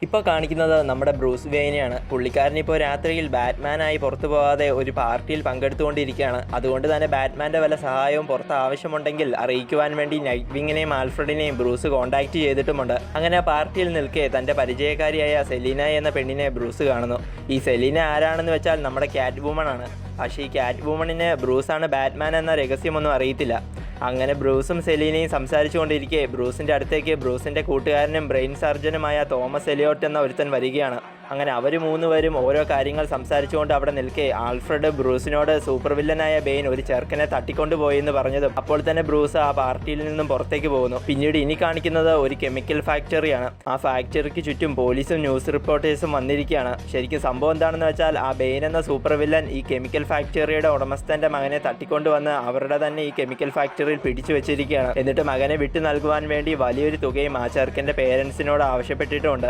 ഇപ്പോൾ കാണിക്കുന്നത് നമ്മുടെ ബ്രൂസ് വെയിനെയാണ്. പുള്ളിക്കാരൻ ഇപ്പോൾ രാത്രിയിൽ ബാറ്റ്മാനായി പുറത്തു പോകാതെ ഒരു പാർട്ടിയിൽ പങ്കെടുത്തുകൊണ്ടിരിക്കുകയാണ്. അതുകൊണ്ട് തന്നെ ബാറ്റ്മാൻ്റെ വല്ല സഹായവും പുറത്ത് ആവശ്യമുണ്ടെങ്കിൽ അറിയിക്കുവാൻ വേണ്ടി നൈറ്റ് വിങ്ങിനെയും ആൽഫ്രഡിനെയും ബ്രൂസ് കോൺടാക്റ്റ് ചെയ്തിട്ടുമുണ്ട്. അങ്ങനെ ആ പാർട്ടിയിൽ നിൽക്കെ തൻ്റെ പരിചയക്കാരിയായ സെലീന എന്ന പെണ്ണിനെ ബ്രൂസ് കാണുന്നു. ഈ സെലീന ആരാണെന്ന് വെച്ചാൽ നമ്മുടെ ക്യാറ്റ് വുമൺ ആണ്. പക്ഷേ ഈ ക്യാറ്റ് വുമണിന് ബ്രൂസാണ് ബാറ്റ്മാൻ എന്ന രഹസ്യമൊന്നും അറിയത്തില്ല. അങ്ങനെ ബ്രൂസും സെലീനയും സംസാരിച്ചു കൊണ്ടിരിക്കെ ബ്രൂസിൻ്റെ അടുത്തേക്ക് ബ്രൂസിൻ്റെ കൂട്ടുകാരനും ബ്രെയിൻ സർജനുമായ തോമസ് എലിയോട്ട് എന്ന ഒരുത്തൻ വരികയാണ്. അങ്ങനെ അവർ മൂന്നുപേരും ഓരോ കാര്യങ്ങൾ സംസാരിച്ചുകൊണ്ട് അവിടെ നിൽക്കെ ആൽഫ്രഡ് ബ്രൂസിനോട് സൂപ്പർ വില്ലനായ ബെയിൻ ഒരു ചെറുക്കനെ തട്ടിക്കൊണ്ടുപോയി എന്ന് പറഞ്ഞതും അപ്പോൾ തന്നെ ബ്രൂസ് ആ പാർട്ടിയിൽ നിന്നും പുറത്തേക്ക് പോകുന്നു. പിന്നീട് ഇനി കാണിക്കുന്നത് ഒരു കെമിക്കൽ ഫാക്ടറിയാണ്. ആ ഫാക്ടറിക്ക് ചുറ്റും പോലീസും ന്യൂസ് റിപ്പോർട്ടേഴ്സും വന്നിരിക്കുകയാണ്. ശരിക്കും സംഭവം എന്താണെന്ന് വെച്ചാൽ ആ ബെയിൻ എന്ന സൂപ്പർ വില്ലൻ ഈ കെമിക്കൽ ഫാക്ടറിയുടെ ഉടമസ്ഥൻ്റെ മകനെ തട്ടിക്കൊണ്ടുവന്ന് അവരുടെ തന്നെ ഈ കെമിക്കൽ ഫാക്ടറിയിൽ പിടിച്ചു വെച്ചിരിക്കുകയാണ്. എന്നിട്ട് മകനെ വിട്ടു നൽകുവാൻ വേണ്ടി വലിയൊരു തുകയും ആ ചെറുക്കൻ്റെ പേരൻസിനോട് ആവശ്യപ്പെട്ടിട്ടുമുണ്ട്.